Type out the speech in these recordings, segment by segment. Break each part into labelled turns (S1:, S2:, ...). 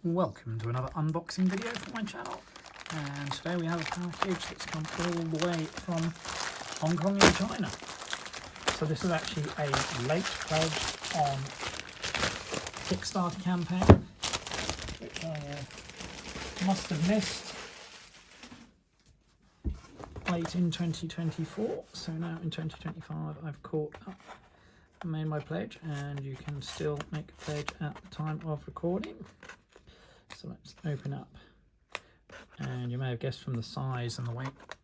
S1: Welcome to another unboxing video from my channel, and today we have a package that's come all the way from Hong Kong in China. So this is actually a late pledge on Kickstarter campaign, which I must have missed late in 2024. So now in 2025 I've caught up and made my pledge, and you can still make a pledge at the time of recording. So let's open up, and you may have guessed from the size and the weight that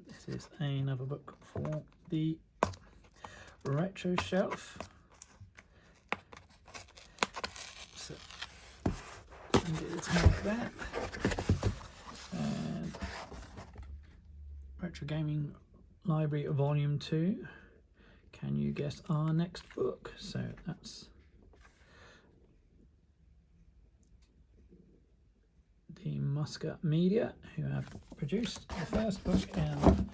S1: this is another book for the retro shelf. So undo the tag there, and Retro Gaming Library Volume 2. Can you guess our next book? So that's Deme Musker Media, who have produced the first book in the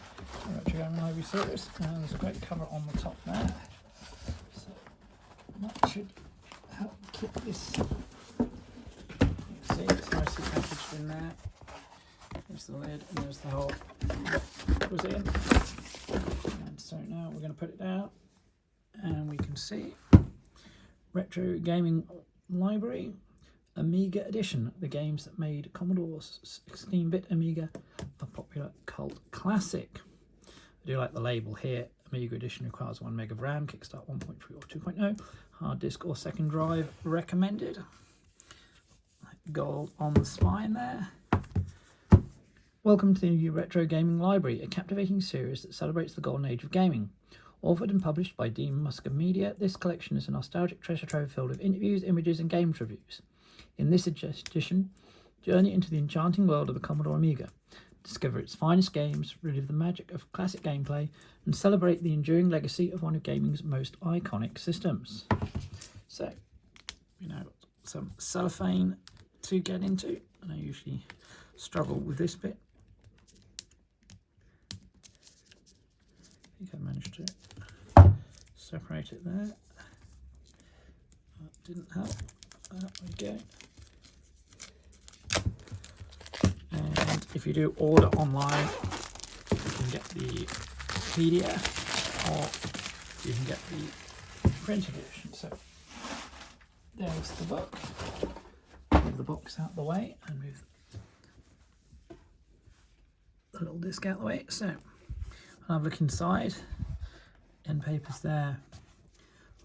S1: Retro Gaming Library series, and there's a great cover on the top there, so that should help keep this. You can see it's nicely packaged in there. There's the lid, and there's the whole that was in. And so now we're going to put it down, and we can see Retro Gaming Library Amiga Edition, the games that made Commodore's 16-bit Amiga a popular cult classic. I do like the label here. Amiga Edition requires 1 meg of RAM, Kickstart 1.3 or 2.0, hard disk or second drive recommended. Gold on the spine there. Welcome to the Retro Gaming Library, a captivating series that celebrates the golden age of gaming. Authored and published by Deme Musker Media, this collection is a nostalgic treasure trove filled with interviews, images and games reviews. In this edition, journey into the enchanting world of the Commodore Amiga. Discover its finest games, relive the magic of classic gameplay, and celebrate the enduring legacy of one of gaming's most iconic systems. So, you know, some cellophane to get into, and I usually struggle with this bit. I think I managed to separate it there. That didn't help. There we go. And if you do order online, you can get the PDF, or you can get the printed edition. So there's the book. Move the box out of the way and move the little disc out of the way. So I'll have a look inside. End papers there.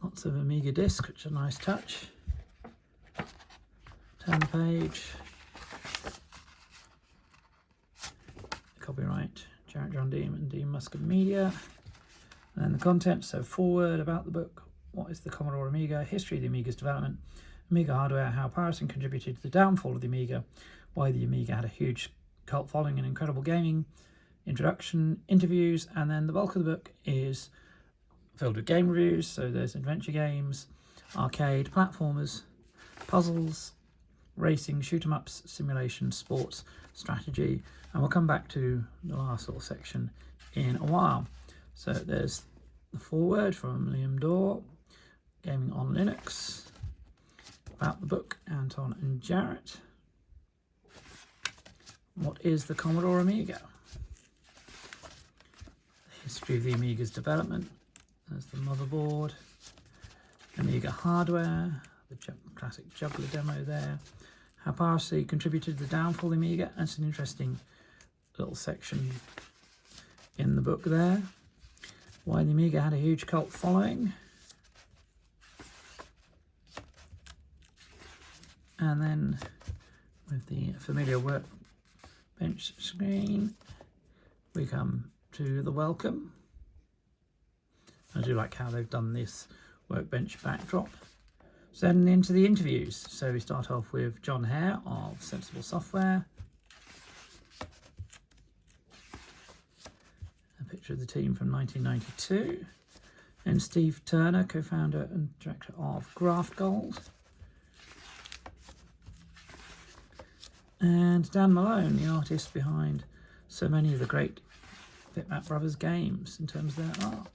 S1: Lots of Amiga discs, which are a nice touch. Turn the page. Copyright Jon Hare and Deme Musker Media. And the contents, so forward about the book, what is the Commodore Amiga, history of the Amiga's development, Amiga hardware, how piracy contributed to the downfall of the Amiga, why the Amiga had a huge cult following and incredible gaming, introduction, interviews, and then the bulk of the book is filled with game reviews. So there's adventure games, arcade, platformers, puzzles, racing, shoot 'em ups, simulation, sports, strategy, and we'll come back to the last little section in a while. So there's the foreword from Liam Dorr, Gaming on Linux, about the book, Anton and Jarrett. What is the Commodore Amiga? The history of the Amiga's development. There's the motherboard, Amiga hardware, the classic juggler demo there. How piracy contributed to the downfall of the Amiga. That's an interesting little section in the book there. Why the Amiga had a huge cult following. And then with the familiar workbench screen, we come to the welcome. I do like how they've done this workbench backdrop. So then into the interviews. So we start off with Jon Hare of Sensible Software. A picture of the team from 1992. And Steve Turner, co-founder and director of Graft Gold. And Dan Malone, the artist behind so many of the great Bitmap Brothers games in terms of their art.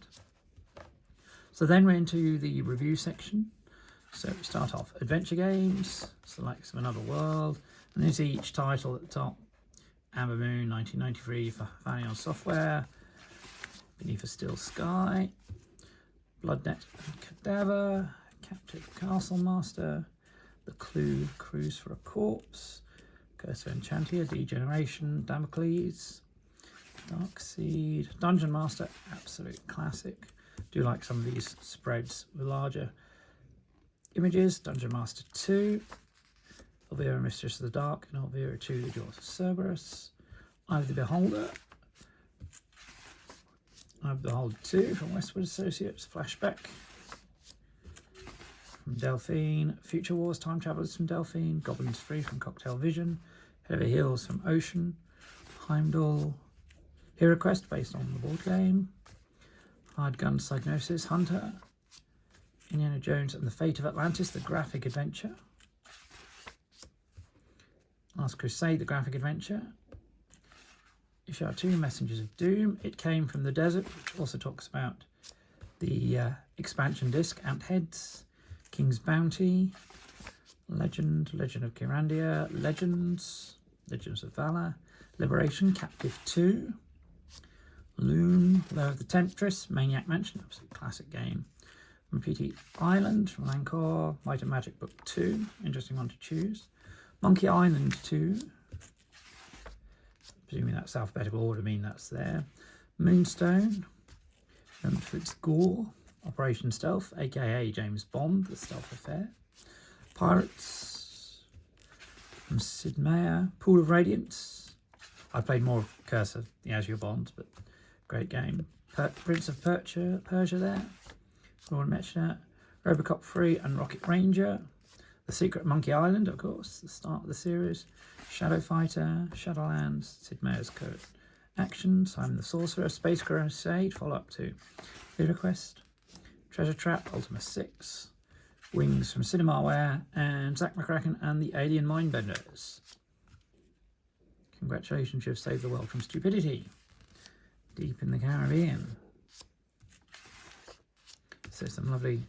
S1: So then we're into the review section. So we start off adventure games, selects of Another World, and there's each title at the top. Amber Moon 1993 for Fanion Software, Beneath a Still Sky, Bloodnet and Cadaver, Captive Castle Master, The Clue Cruise for a Corpse, Curse of Enchantia, Degeneration, Damocles, Dark Seed, Dungeon Master, absolute classic. Do like some of these spreads with larger images. Dungeon Master 2, Elvira Mistress of the Dark, and Elvira 2, The Jaws of Cerberus, Eye of the Beholder, Eye of the Beholder 2 from Westwood Associates, Flashback from Delphine, Future Wars Time Travelers from Delphine, Goblins Free from Cocktail Vision, Head Over Heels from Ocean, Heimdall, Hero Quest based on the board game, Hard Gun Psygnosis, Hunter, Indiana Jones and the Fate of Atlantis, the graphic adventure, Last Crusade, the graphic adventure, Ishar 2, Messengers of Doom, It Came from the Desert, which also talks about the expansion disc, Ant Heads, King's Bounty, Legend of Kirandia, Legends of Valor, Liberation, Captive 2, Loom, Lair of the Temptress, Maniac Mansion, absolute classic game, PT Island from Lancor, Might and Magic Book 2, interesting one to choose, Monkey Island 2, presuming that's alphabetical order, that's there, Moonstone, Fritz Gore, Operation Stealth, aka James Bond, The Stealth Affair, Pirates from Sid Meier, Pool of Radiance, I played more of Curse of the Azure Bonds, but great game, Prince of Persia there, Lord Mechner, Robocop 3 and Rocket Ranger, The Secret Monkey Island, of course, the start of the series, Shadow Fighter, Shadowlands, Sid Meier's Code Action, Simon the Sorcerer, Space Crusade, follow-up to Hero Quest, Treasure Trap, Ultima 6, Wings from Cinemaware, and Zack McCracken and the Alien Mindbenders. Congratulations, you've saved the world from stupidity. Deep in the Caribbean. So some lovely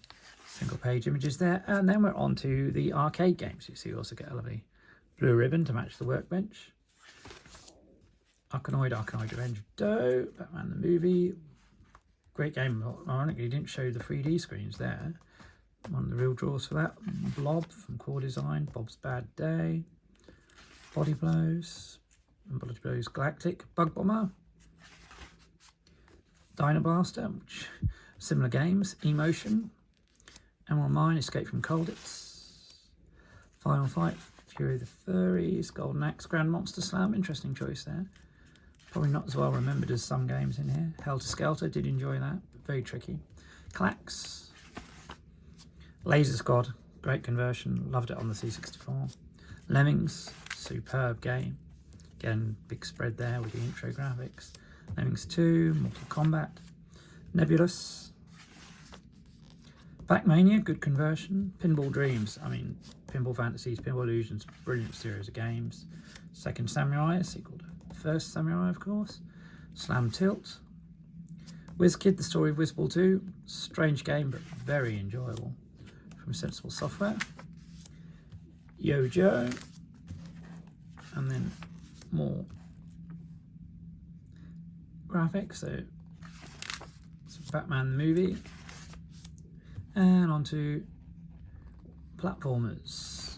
S1: single page images there, and then we're on to the arcade games. You see, you also get a lovely blue ribbon to match the workbench. Arkanoid Revenge of Doe, Batman the Movie, great game. Ironically, didn't show the 3D screens there. One of the real draws for that. Blob from Core Design, Bob's Bad Day, Body Blows Galactic, Bug Bomber, Dino Blaster, which similar games, Emotion, Emerald Mine, Escape from Colditz, Final Fight, Fury of the Furries, Golden Axe, Grand Monster Slam, interesting choice there. Probably not as well remembered as some games in here. Helter Skelter, did enjoy that, but very tricky. Clax, Laser Squad, great conversion, loved it on the C64. Lemmings, superb game. Again, big spread there with the intro graphics. Lemmings 2, Mortal Kombat, Nebulous, Pac-Mania, good conversion. Pinball Dreams, Pinball Fantasies, Pinball Illusions, brilliant series of games. Second Samurai, a sequel to First Samurai, of course. Slam Tilt, WizKid, The Story of Wizball 2, strange game but very enjoyable, from Sensible Software. Yo-Joe, and then more graphics, so Batman the Movie, and onto platformers.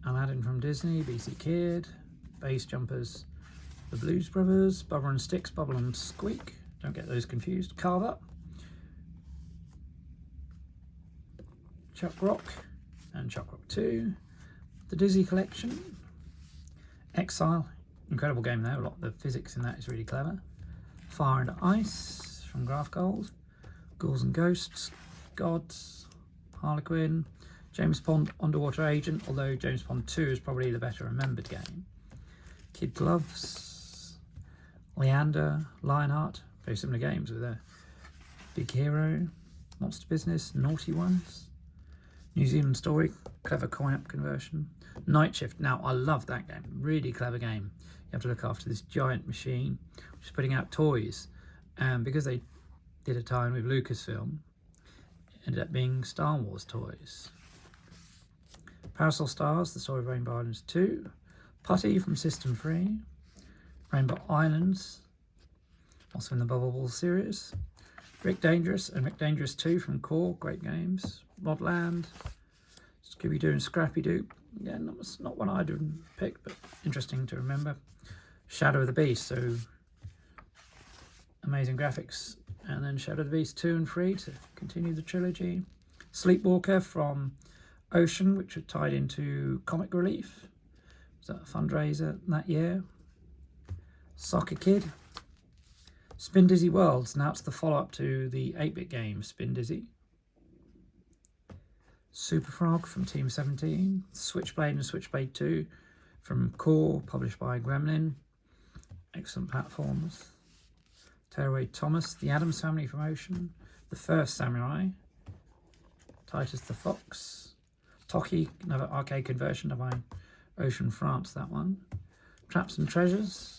S1: Aladdin from Disney, BC Kid, Base Jumpers, The Blues Brothers, Bubble and Sticks, Bubble and Squeak, don't get those confused, Carve Up, Chuck Rock and Chuck Rock 2, The Dizzy Collection, Exile, incredible game there, a lot of the physics in that is really clever. Fire and Ice from Graph Gold, Ghouls and Ghosts, Gods, Harlequin, James Bond Underwater Agent, although James Bond 2 is probably the better remembered game. Kid Gloves, Leander, Lionheart, very similar games with a big hero, Monster Business, Naughty Ones, New Zealand Story, clever coin-up conversion. Night Shift, now I love that game, really clever game. You have to look after this giant machine, which is putting out toys. And because they did a tie-in with Lucasfilm, it ended up being Star Wars toys. Parasol Stars, The Story of Rainbow Islands 2. Putty from System 3. Rainbow Islands, also in the Bubble Ball series. Rick Dangerous and Rick Dangerous 2 from Core, great games. Rodland, Scooby-Doo and Scrappy-Doo. Again, that's not one I'd pick, but interesting to remember. Shadow of the Beast, so amazing graphics. And then Shadow of the Beast 2 and 3 to continue the trilogy. Sleepwalker from Ocean, which was tied into Comic Relief. Was that a fundraiser that year? Soccer Kid. Spin Dizzy Worlds, now it's the follow-up to the 8-bit game Spin Dizzy. Super Frog from Team 17. Switchblade and Switchblade 2 from Core, published by Gremlin. Excellent platforms. Tearaway Thomas, The Addams Family from Ocean. The First Samurai. Titus the Fox. Toki, another arcade conversion by Ocean France, that one. Traps and Treasures.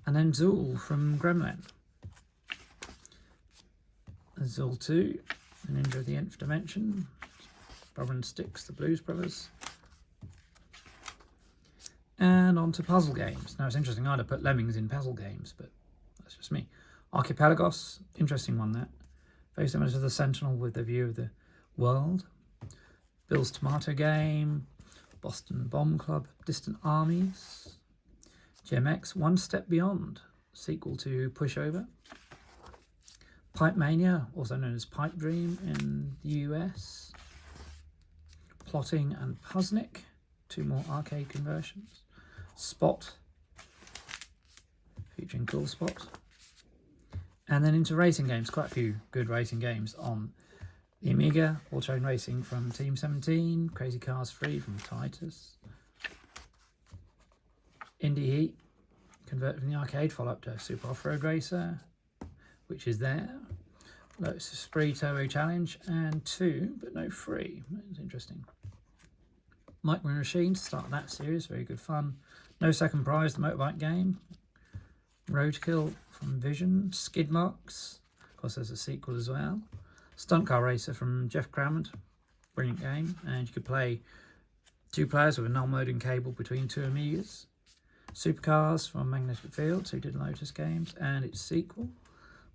S1: And then Zool from Gremlin. Zool 2, The Ninja of the Nth Dimension. Brother and Sticks, The Blues Brothers. And on to puzzle games. Now it's interesting, I'd have put Lemmings in puzzle games, but that's just me. Archipelagos, interesting one that. Very similar to the Sentinel with the view of the world. Bill's Tomato Game. Boston Bomb Club, Distant Armies. GMX, One Step Beyond, sequel to Pushover. Pipe Mania, also known as Pipe Dream in the US. Plotting and Puzznick, 2 more arcade conversions. Spot, featuring Cool Spot. And then into racing games, quite a few good racing games on the Amiga. All Train Racing from Team 17, Crazy Cars 3 from Titus. Indie Heat, converted from the arcade, follow up to Super Off-Road Racer, which is there. Lotus Esprit Turbo Challenge, and 2, but no 3. That's interesting. Micro Machine to start that series, very good fun. No Second Prize, the motorbike game. Roadkill from Vision. Skid Marks, of course there's a sequel as well. Stunt Car Racer from Jeff Crammond, brilliant game, and you could play 2 players with a non-modem cable between 2 Amigas. Supercars from Magnetic Fields, who did Lotus games, and its sequel,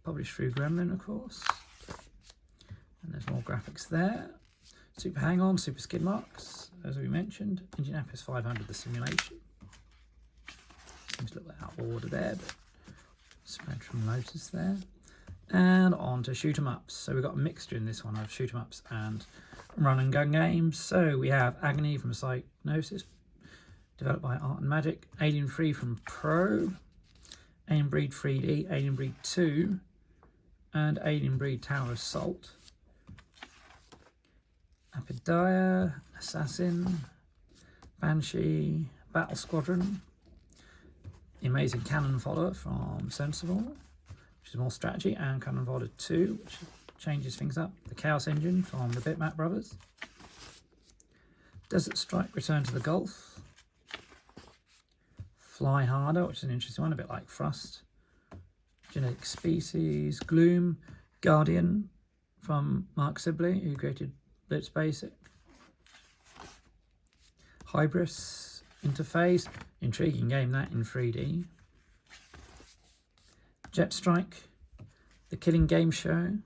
S1: published through Gremlin, of course. And there's more graphics there. Super Hang-On, Super Skid Marks, as we mentioned. Indianapolis 500, the simulation. Seems a little bit out of order there, but spread from Lotus there. And on to shoot 'em ups. So we've got a mixture in this one of shoot 'em ups and run and gun games. So we have Agony from Psygnosis, developed by Art and Magic. Alien 3 from Probe. Alien Breed 3D, Alien Breed 2, and Alien Breed Tower Assault. Apidia, Assassin, Banshee, Battle Squadron. The Amazing Cannon Fodder from Sensible, which is more strategy, and Cannon Fodder 2, which changes things up. The Chaos Engine from the Bitmap Brothers. Desert Strike, Return to the Gulf. Fly Harder, which is an interesting one, a bit like Thrust. Genetic Species, Gloom, Guardian from Mark Sibley, who created Blitz Basic. Hybris, Interface, intriguing game that in 3D. Jet Strike, The Killing Game Show.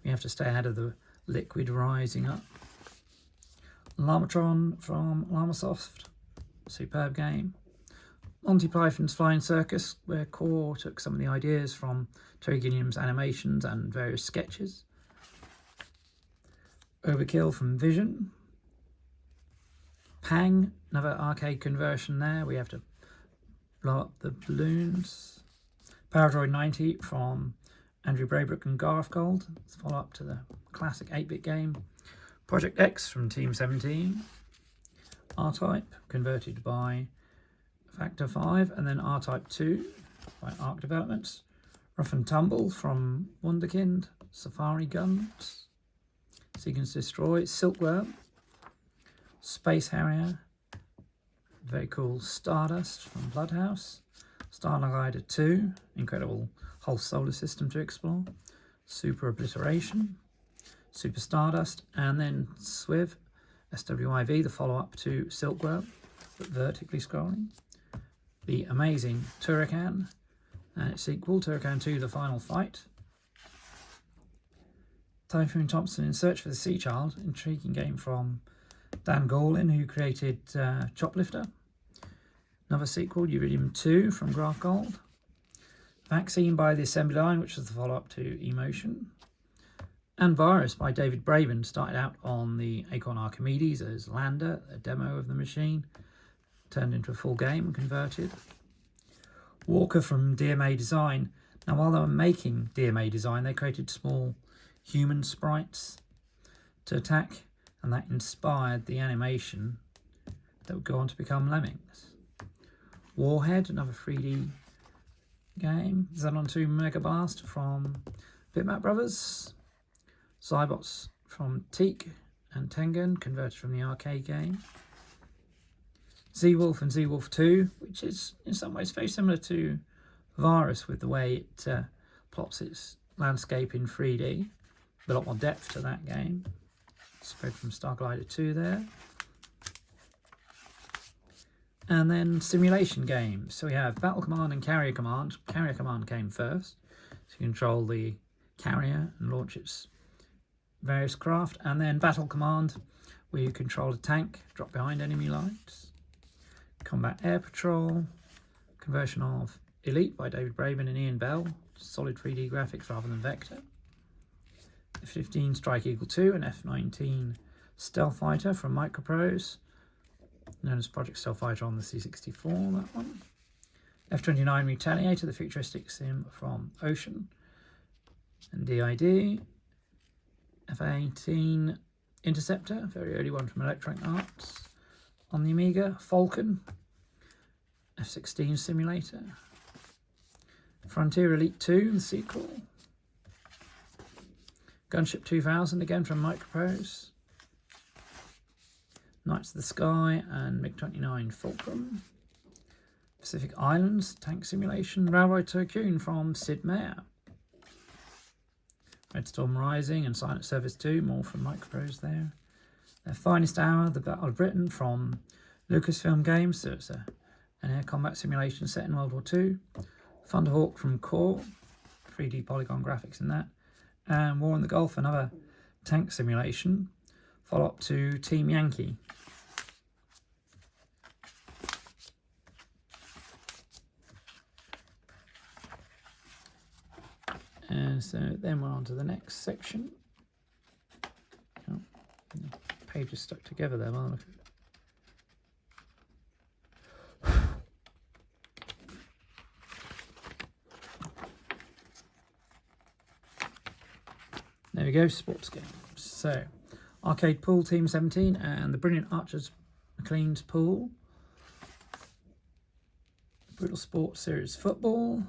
S1: We have to stay ahead of the liquid rising up. Lamatron from Lamasoft, superb game. Monty Python's Flying Circus, where Core took some of the ideas from Terry Gilliam's animations and various sketches. Overkill from Vision. Pang, another arcade conversion there. We have to blow up the balloons. Paradroid 90 from Andrew Braybrook and Garth Gold. It's a follow-up to the classic 8-bit game. Project X from Team 17. R-Type, converted by Factor 5, and then R-Type 2 by Arc Developments. Rough and Tumble from Wonderkind. Safari Guns. Seek & Destroy, Silkworm, Space Harrier, very cool Stardust from Bloodhouse, Star Glider 2, incredible whole solar system to explore, Super Obliteration, Super Stardust, and then Swiv, SWIV, the follow-up to Silkworm, but vertically scrolling. The amazing Turrican, and its sequel, Turrican 2, The Final Fight. Typhoon Thompson in Search for the Sea Child, intriguing game from Dan Malone, who created Choplifter. Another sequel, Uridium 2 from Graph Gold. Vaccine by the Assembly Line, which was the follow-up to Emotion. And Virus by David Braben, started out on the Acorn Archimedes as Lander, a demo of the machine, turned into a full game and converted. Walker from DMA Design. Now, while they were making DMA Design, they created small human sprites to attack, and that inspired the animation that would go on to become Lemmings. Warhead, another 3D game. Xenon 2 Mega Blast from Bitmap Brothers. Zybots from Teak and Tengen, converted from the arcade game. Z-Wolf and Z-Wolf 2, which is in some ways very similar to Virus with the way it plots its landscape in 3D. A lot more depth to that game. Spread from Starglider 2 there. And then simulation games. So we have Battle Command and Carrier Command. Carrier Command came first, to control the carrier and launch its various craft. And then Battle Command, where you control a tank, drop behind enemy lines. Combat Air Patrol, conversion of Elite by David Braben and Ian Bell, solid 3D graphics rather than vector. F-15 Strike Eagle 2 and F-19 Stealth Fighter from Microprose, known as Project Stealth Fighter on the C64, that one. F-29 Retaliator, the futuristic sim from Ocean and DID. F-18 Interceptor, very early one from Electronic Arts. On the Amiga, Falcon, F-16 Simulator, Frontier Elite 2, the sequel, Gunship 2000, again from Microprose, Knights of the Sky and MiG-29 Fulcrum, Pacific Islands, Tank Simulation, Railroad Tycoon from Sid Meier, Red Storm Rising and Silent Service 2, more from Microprose there. Their Finest Hour, The Battle of Britain from Lucasfilm Games, so it's an air combat simulation set in World War II. Thunderhawk from Core, 3D polygon graphics in that. And War in the Gulf, another tank simulation, follow-up to Team Yankee. And so then we're on to the next section. Oh, the page is stuck together there, well, there we go, sports games. So, Arcade Pool Team 17 and the Brilliant Archers McLean's Pool. Brutal Sports Series Football,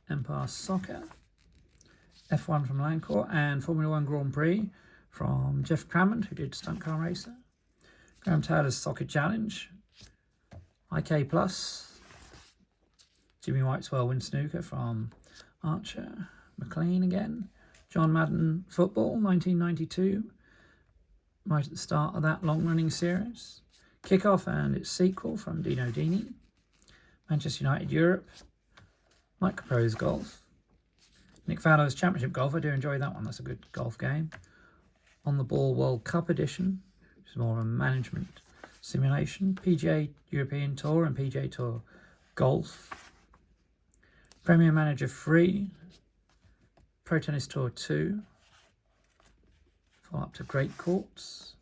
S1: Empire Soccer, F1 from Lancor, and Formula 1 Grand Prix from Jeff Crammond, who did Stunt Car Racer. Graham Taylor's Soccer Challenge, IK Plus, Jimmy White's Whirlwind Snooker from Archer, McLean again, John Madden Football, 1992, right at the start of that long-running series. Kickoff and its sequel from Dino Dini. Manchester United Europe, Microprose Golf. Nick Fallow's Championship Golf, I do enjoy that one, that's a good golf game. On the Ball World Cup Edition, which is more of a management simulation. PGA European Tour and PGA Tour Golf. Premier Manager 3. Pro Tennis Tour 2. Follow up to Great Courts.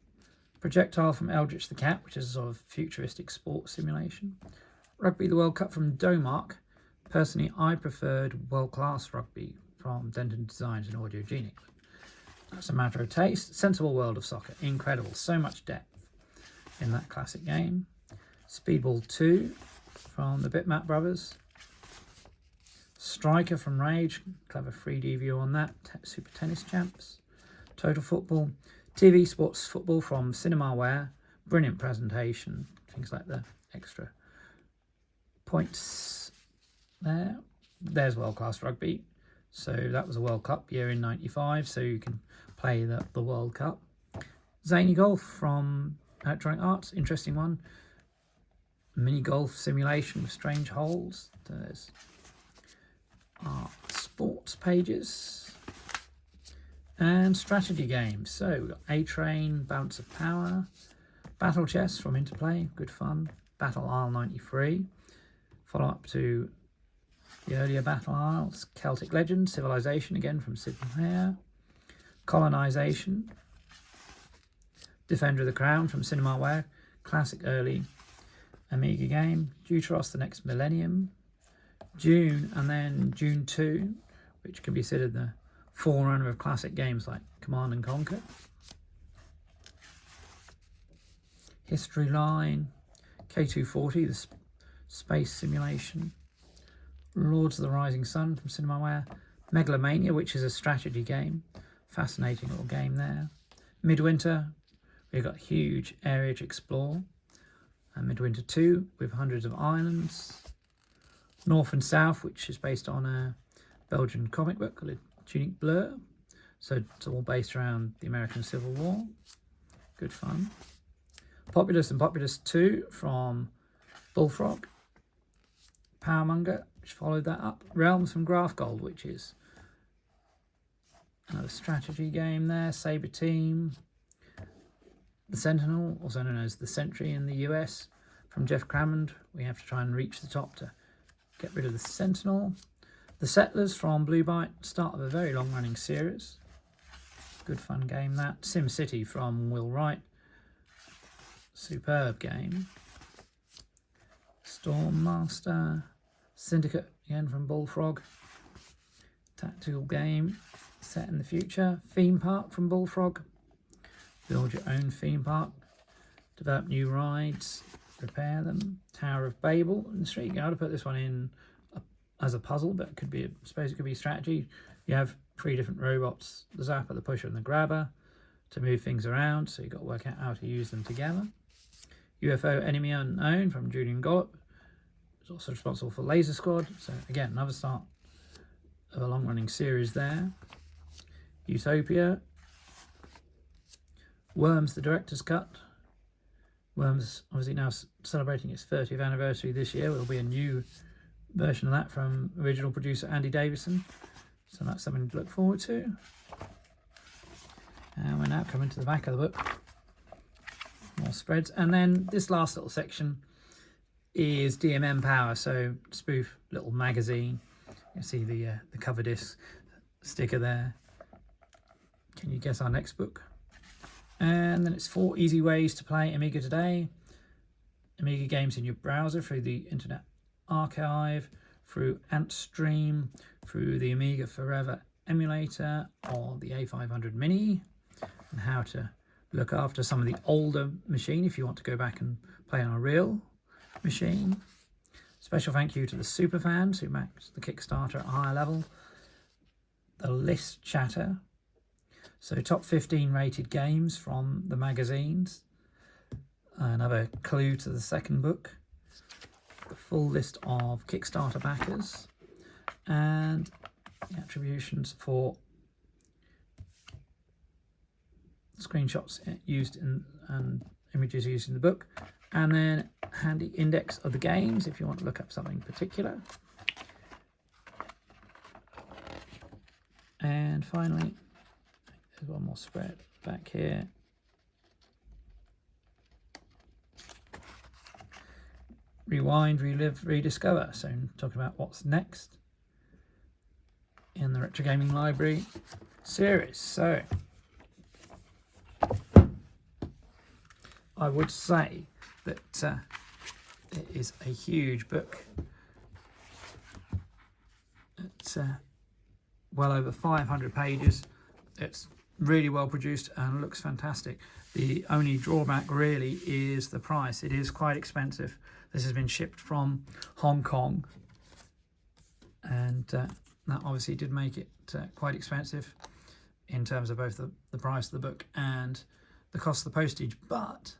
S1: Projectile from Eldritch the Cat, which is a sort of futuristic sports simulation. Rugby the World Cup from Domark. Personally, I preferred World Class Rugby from Denton Designs and Audiogenic. That's a matter of taste. Sensible World of Soccer. Incredible. So much depth in that classic game. Speedball 2 from the Bitmap Brothers. Striker from Rage. Clever 3D view on that. Super Tennis Champs. Total Football. TV sports football from Cinemaware. Brilliant presentation. Things like the extra points there. There's World Class Rugby. So that was a World Cup year in '95. So you can play the World Cup. Zany Golf from Electronic Arts. Interesting one. Mini golf simulation with strange holes. There's our sports pages. And strategy games. So we've got A-Train, Balance of Power, Battle Chess from Interplay, good fun. Battle Isle 93, follow up to the earlier Battle Isles. Celtic Legend, Civilization again from Jon Hare. Colonization, Defender of the Crown from Cinemaware, classic early Amiga game. Deuteros, The Next Millennium. Dune, and then Dune 2, which can be considered the forerunner of classic games like Command and Conquer. History Line, K240, the space simulation. Lords of the Rising Sun from Cinemaware. Megalomania, which is a strategy game. Fascinating little game there. Midwinter, we've got a huge area to explore. And Midwinter 2 with hundreds of islands. North and South, which is based on a Belgian comic book called Tunic Blurb. So it's all based around the American Civil War. Good fun. Populous and Populous 2 from Bullfrog. Powermonger, which followed that up. Realms from Graphgold, which is another strategy game there. Saber Team. The Sentinel, also known as the Sentry in the US, from Jeff Crammond. We have to try and reach the top to get rid of the Sentinel. The Settlers from Blue Byte, start of a very long-running series. Good fun game that. SimCity from Will Wright. Superb game. Stormmaster. Syndicate, again from Bullfrog. Tactical game set in the future. Theme Park from Bullfrog. Build your own theme park. Develop new rides. Repair them. Tower of Babel. And so you got to put this one in as a puzzle, but it could be, I suppose it could be strategy. You have 3 different robots, the zapper, the pusher, and the grabber, to move things around. So you've got to work out how to use them together. UFO Enemy Unknown from Julian Gollop. It's also responsible for Laser Squad. So again, another start of a long-running series there. Utopia. Worms, the Director's Cut. Worms, obviously now celebrating its 30th anniversary this year. There will be a new version of that from original producer Andy Davison. So that's something to look forward to. And we're now coming to the back of the book. More spreads. And then this last little section is DMM Power. So spoof little magazine. You see the cover disc sticker there. Can you guess our next book? And then it's 4 easy ways to play Amiga today. Amiga games in your browser through the Internet Archive, through AntStream, through the Amiga Forever emulator or the A500 Mini, and how to look after some of the older machine if you want to go back and play on a real machine. Special thank you to the superfans who maxed the Kickstarter at a higher level. The list chatter. So top 15 rated games from the magazines. Another clue to the second book. The full list of Kickstarter backers. And the attributions for screenshots used in and images used in the book. And then handy index of the games if you want to look up something particular. And finally, there's one more spread back here. Rewind, relive, rediscover. So talking about what's next in the Retro Gaming Library series. So I would say that it is a huge book. It's well over 500 pages. It's really well produced and looks fantastic. The only drawback really is the price. It is quite expensive. This has been shipped from Hong Kong, and that obviously did make it quite expensive. in terms of both the price of the book and the cost of the postage, but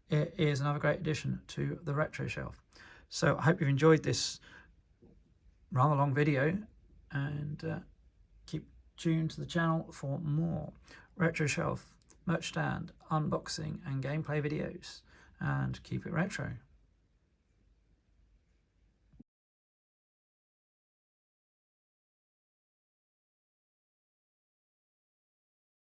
S1: it is another great addition to the retro shelf. So I hope you've enjoyed this rather long video, and keep tuned to the channel for more retro shelf, merch stand, unboxing and gameplay videos, and keep it retro.